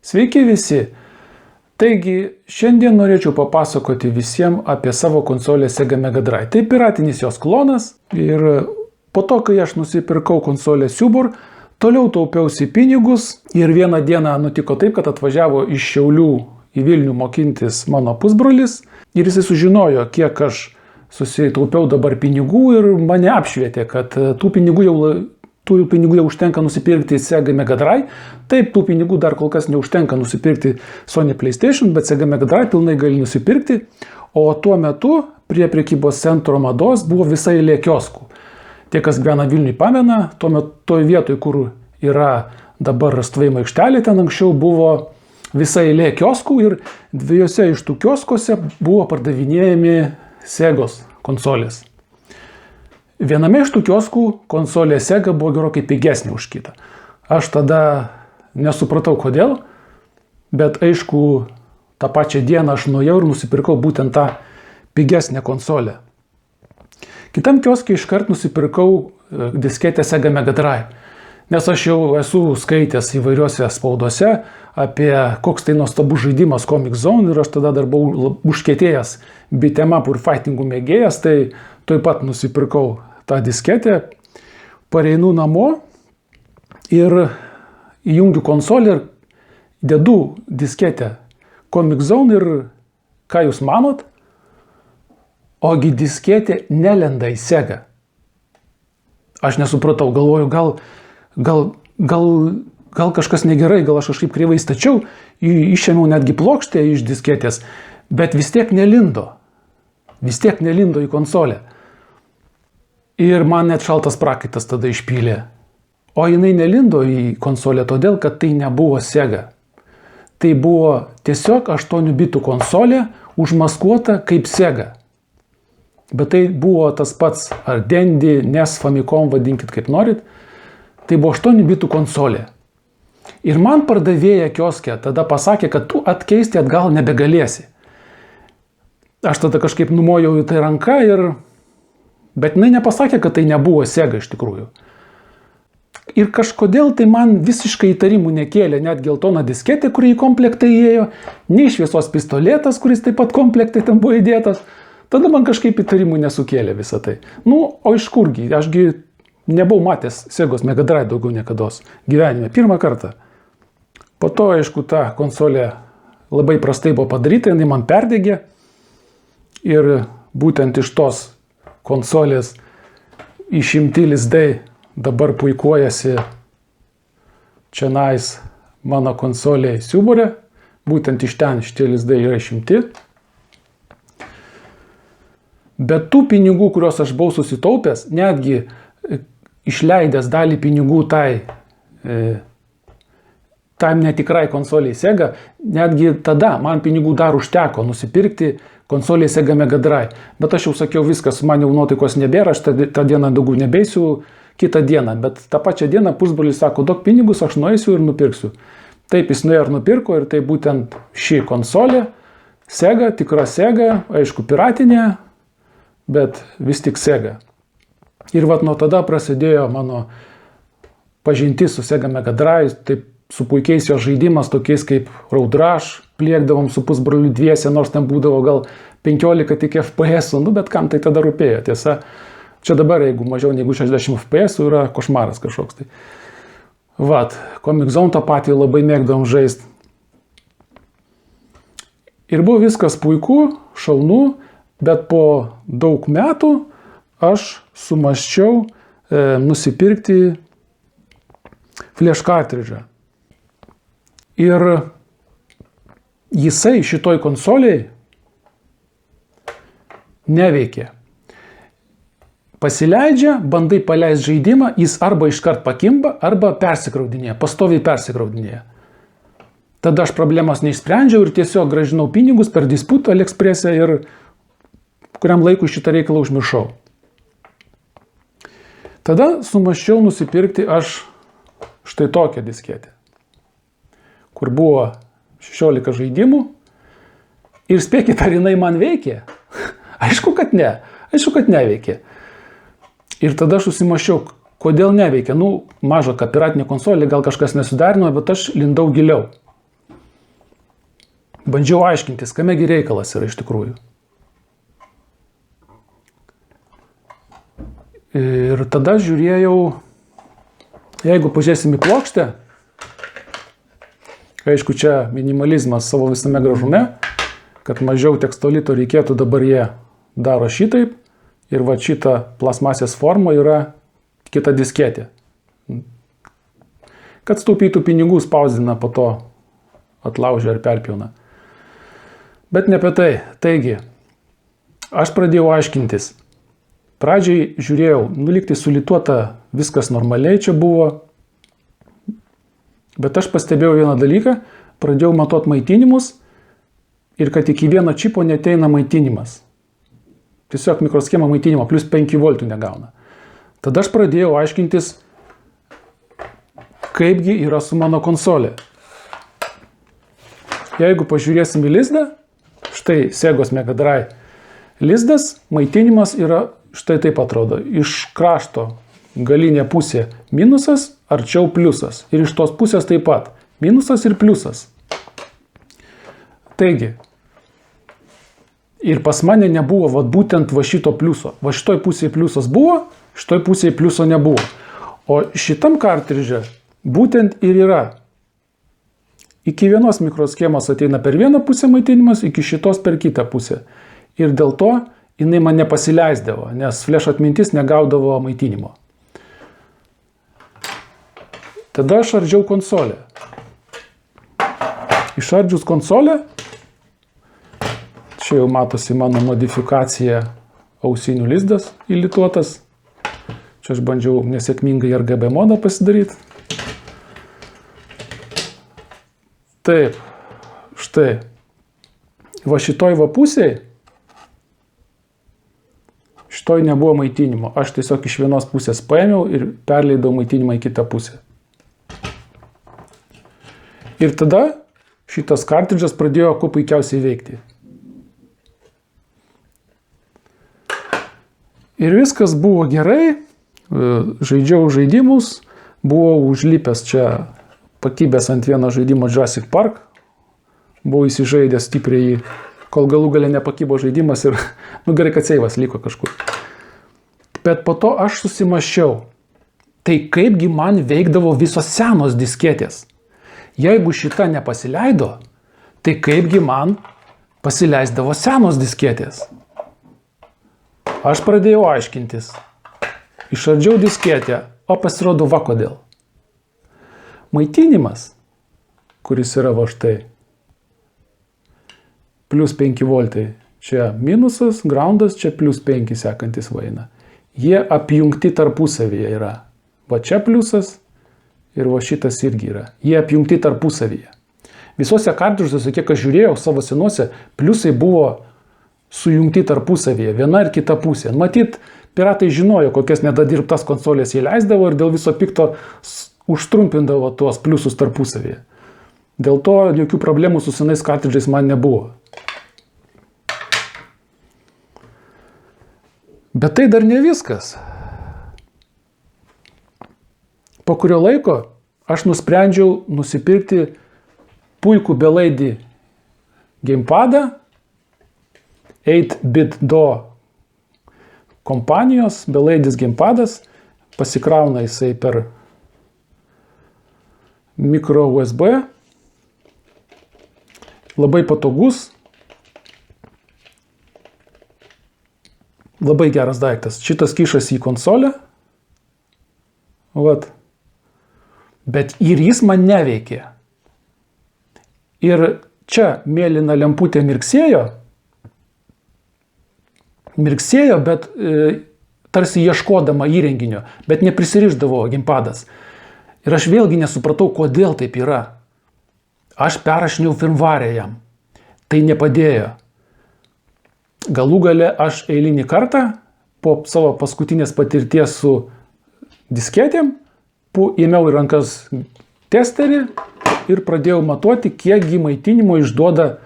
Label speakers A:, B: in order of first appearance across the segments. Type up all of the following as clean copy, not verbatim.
A: Sveiki visi! Taigi, šiandien norėčiau papasakoti visiems apie savo konsolę Sega Mega Drive. Tai piratinis jos klonas ir po to, kai aš nusipirkau konsolę Siubur, toliau taupiausi pinigus ir vieną dieną nutiko taip, kad atvažiavo iš Šiaulių į Vilnių mokintis mano pusbrolis ir jisai sužinojo, kiek aš susitaupiau dabar pinigų ir mane apšvietė, kad tų pinigų jau užtenka nusipirkti Sega Mega Drive. Taip, tų pinigų dar kol kas neužtenka nusipirkti Sony PlayStation, bet Sega Mega Drive pilnai gali nusipirkti. O tuo metu prie prekybos centro Mados buvo visa eilė kioskų. Tie, kas gyvena Vilniui, pamena, tuo metu toj vietoj, kur yra dabar stovėjimo aikštelė, ten anksčiau buvo visa eilė kioskų ir dviejose iš tų kioskose buvo pardavinėjami Segos konsolės. Viename iš tų kioskų konsolė Sega buvo gerokai pigesnė už kitą. Aš tada nesupratau kodėl, bet aišku, tą pačią dieną aš nuėjau ir nusipirkau būtent tą pigesnę konsolę. Kitam kioske iškart nusipirkau disketę Sega Mega Drive, nes aš jau esu skaitęs įvairiuose spaudose apie koks tai nuostabus žaidimas Comix Zone ir aš tada dar buvau užkietėjęs beat'em up ir fightingų mėgėjas, tai tuoj pat nusipirkau tą disketę, pareinu namo ir įjungiu konsolę ir dedu disketę Comix Zone ir ką jūs manot? Ogi disketė nelenda į Sega. Aš nesupratau, galvoju, gal kažkas negerai, gal aš kažkaip kreivai stačiau, išėmiau netgi plokštę iš disketės, bet vis tiek nelindo į konsolę. Ir man net šaltas prakaitas tada išpylė. O jinai nelindo į konsolę todėl, kad tai nebuvo Sega. Tai buvo tiesiog 8 bitų konsolė užmaskuota kaip Sega. Bet tai buvo tas pats, ar Dendy, NES, Famicom, vadinkit kaip norit. Tai buvo 8 bitų konsolė. Ir man pardavėja kioske tada pasakė, kad tu atkeisti atgal nebegalėsi. Aš tada kažkaip numojau į tai ranką bet jinai nepasakė, kad tai nebuvo Sega iš tikrųjų. Ir kažkodėl tai man visiškai įtarimų nekėlė net geltona disketė, kuri į komplektą įėjo, nei šviesos pistoletas, kuris taip pat komplektai ten buvo įdėtas. Tada man kažkaip įtarimų nesukėlė visą tai. O iš kurgi? Ašgi nebuvau matęs Segos Mega Drive daugiau niekados gyvenime. Pirmą kartą. Po to, aišku, ta konsolė labai prastai buvo padaryta, jinai man perdegė. Ir būtent iš tos konsolės išimti lizdai dabar puikuojasi čionais mano konsolėje Siubure. Būtent iš ten šitie lizdai yra išimti. Bet tų pinigų, kuriuos aš buvau susitaupęs, netgi išleidęs dalį pinigų tam netikrai konsoliai Sega, netgi tada man pinigų dar užteko nusipirkti konsoliai Sega Mega Drive. Bet aš jau sakiau, viskas, man jau nuotaikos nebėra, aš tą dieną daugiau nebeisiu kitą dieną. Bet tą pačią dieną pusbrolis sako, duok pinigus, aš nueisiu ir nupirksiu. Taip, jis nuėjo ir nupirko ir tai būtent ši konsolė, Sega, tikra Sega, aišku, piratinė, bet vis tik Sega. Ir nuo tada prasidėjo mano pažintis su Sega Mega Drive, taip su puikiais jo žaidimas, tokiais kaip Road Rush, pliekdavom su pusbroliu dviese, nors ten būdavo gal 15 tik FPS, bet kam tai tada rūpėjo, tiesa. Čia dabar, jeigu mažiau negu 60 FPS, yra košmaras kažkoks. Tai. Comix Zone tą patį labai mėgdavom žaisti. Ir buvo viskas puiku, šaunu, bet po daug metų aš sumąsčiau nusipirkti flash cartridžą. Ir jisai šitoj konsoliai neveikia. Pasileidžia, bandai paleisti žaidimą, jis arba iškart pakimba, arba persikraudinėja, pastoviai persikraudinėja. Tada aš problemos neišsprendžiau ir tiesiog grąžinau pinigus per disputą AliExpress'e ir kuriam laikui šitą reikalą užmiršau. Tada sumąsčiau nusipirkti aš štai tokią disketę, kur buvo 16 žaidimų ir spėkit, ar jinai man veikė? Aišku, kad ne. Aišku, kad neveikė. Ir tada aš susimąsčiau, kodėl neveikia. Maža, kad piratinė konsolė, gal kažkas nesudarino, bet aš lindau giliau. bandžiau aiškintis, kamegi reikalas yra iš tikrųjų. Ir tada žiūrėjau, jeigu pažiūrėsim į plokštę, aišku, čia minimalizmas savo visame gražume, kad mažiau tekstolito reikėtų, dabar jie daro šitaip ir va šita plasmasės forma yra kita disketė. Kad staupytų pinigų, spausdina, po to atlaužia ar perpjauna. Bet ne apie tai. Taigi, aš pradėjau aiškintis. Pradžiai žiūrėjau, lygtai sulituota, viskas normaliai čia buvo. Bet aš pastebėjau vieną dalyką, pradėjau matuoti maitinimus ir kad iki vieno čipo neteina maitinimas. Tiesiog mikroschema maitinimo plus 5 voltų negauna. Tada aš pradėjau aiškintis, kaipgi yra su mano konsolė. Jeigu pažiūrėsim į lizdą, štai Segos Mega Drive lizdas, maitinimas yra štai taip atrodo. Iš krašto galinė pusė minusas, arčiau pliusas. Ir iš tos pusės taip pat minusas ir pliusas. Taigi, ir pas mane nebuvo vat, būtent va šito pliuso. Va šitoj pusėje pliusas buvo, šitoj pusėje pliuso nebuvo. O šitam kartridže būtent ir yra. Iki vienos mikroschemos ateina per vieną pusę maitinimas, iki šitos per kitą pusę. Ir dėl to jinai man nepasileisdavo, nes flash atmintis negaudavo maitinimo. Tada aš ardžiau konsolę. Išardžius konsolę, čia jau matosi mano modifikacija ausinių lizdas įlituotas. Čia aš bandžiau nesėkmingai RGB modą pasidaryti. Taip, štai. Va šitoj va pusėj, šitoj nebuvo maitinimo. Aš tiesiog iš vienos pusės paėmiau ir perleidau maitinimą į kitą pusę. Ir tada šitas kartridžas pradėjo kuo puikiausiai veikti. Ir viskas buvo gerai, žaidžiau žaidimus, buvau užlipęs čia, pakibęs ant vieno žaidimo Jurassic Park, buvau įsižaidęs stipriai jį, kol galų gale nepakibo žaidimas ir, gerai, kad seivas liko kažkur. Bet po to aš susimąsčiau, tai kaipgi man veikdavo visos senos disketės. Jeigu šita nepasileido, tai kaipgi man pasileisdavo senos disketės. Aš pradėjau aiškintis. Išardžiau disketę, o pasirodo va kodėl. Maitinimas, kuris yra va štai, plus 5 voltai, čia minusas, groundas, čia plus 5 sekantis vaina. Jie apjungti tarpusavyje yra. Va čia pliusas ir va šitas irgi yra. Jie apjungti tarpusavyje. Visose kartridžuose, kiek aš žiūrėjau savo senuose, pliusai buvo sujungti tarpusavyje, viena ir kita pusė. Matyt, piratai žinojo, kokias nedadirbtas konsolės jie leisdavo ir dėl viso pikto užtrumpindavo tuos pliusus tarpusavyje. Dėl to jokių problemų su senais kartridžais man nebuvo. Bet tai dar ne viskas. Po kurio laiko aš nusprendžiau nusipirkti puikų belaidį gamepadą 8-bit DO kompanijos, belaidis gamepadas, pasikrauna jisai per mikro USB, labai patogus, labai geras daiktas. Šitas kišasi į konsolę, vat. Bet ir jis man neveikė. Ir čia mėlyna lemputė mirksėjo, bet tarsi ieškodama įrenginio, bet neprisirišdavo gamepadas. Ir aš vėlgi nesupratau, kodėl taip yra. Aš perrašinėjau firmware jam. Tai nepadėjo. Galų gale aš eilinį kartą, po savo paskutinės patirties su disketėm, ėmiau į rankas testerį ir pradėjau matuoti, kiekgi maitinimo išduoda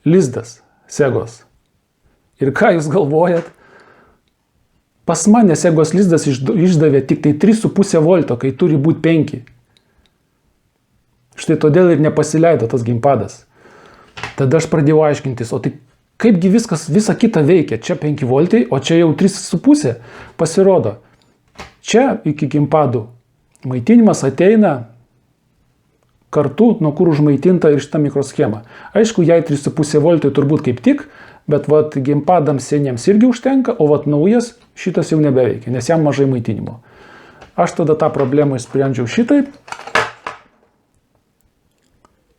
A: lizdas Segos. Ir ką jūs galvojat? Pas mane Segos lizdas išdavė tik tai 3,5 volto, kai turi būti 5. Štai todėl ir nepasileido tas gamepadas. Tada aš pradėjau aiškintis, o tai kaipgi visa kita veikia. Čia 5 voltai, o čia jau 3,5. Pasirodo, čia iki gimpadų maitinimas ateina kartu, nuo kur užmaitinta ir šita mikroschema. Aišku, jai 3,5 voltai turbūt kaip tik, bet vat gimpadams seniems irgi užtenka, o vat naujas šitas jau nebeveikia, nes jam mažai maitinimo. Aš tada tą problemą išsprendžiau šitaip.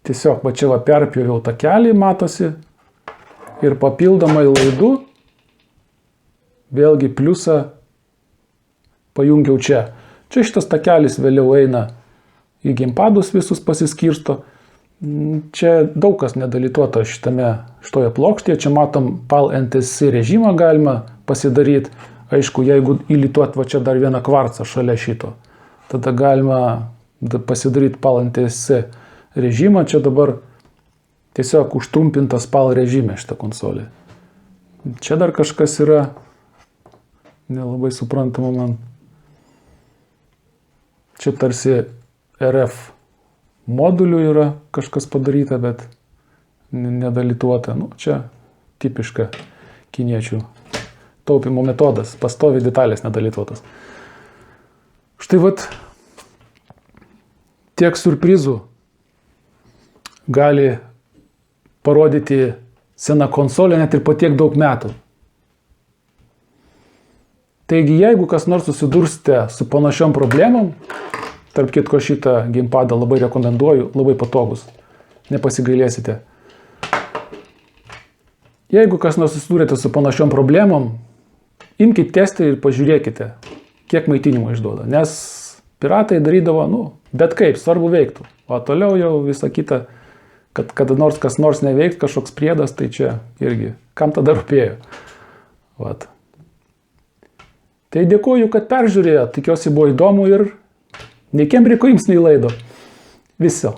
A: Tiesiog va čia va perpjoviau takelį, matosi, ir papildomai laidu, vėlgi pliusą pajungiau čia. Čia šitas takelis vėliau eina į gimpadus visus pasiskirsto. Čia daug kas nedalituota šitoje plokštėje. Čia matom PAL NTSC režimą galima pasidaryti. Aišku, jeigu įlituot va čia dar vieną kvarcą šalia šito, tada galima pasidaryti PAL NTSC režimą. Čia dabar tiesiog užtrumpintas PAL režime šitą konsolę. Čia dar kažkas yra nelabai suprantama man. Čia tarsi RF modulių yra kažkas padaryta, bet nedalituota. Nu, čia tipiška kiniečių taupimo metodas, pastovi detalės nedalituotas. Štai vat tiek surprizų gali parodyti sena konsolė net ir po tiek daug metų. Taigi, jeigu kas nors susidursite su panašiom problemom, tarp kitko šitą gimpadą labai rekomenduoju, labai patogus, nepasigailėsite. Jeigu kas nors susidūrėte su panašiom problemom, imkite testą ir pažiūrėkite, kiek maitinimo išduoda. Nes piratai darydavo, bet kaip, svarbu veiktų. O toliau jau visą kitą, kad kada nors kas nors neveikt, kažkoks priedas, tai čia irgi, kam tada rūpėjo. Vat. Tai dėkuoju, kad peržiūrėjo, tikiuosi buvo įdomu ir nei Kembriko jums neįlaido. Viso.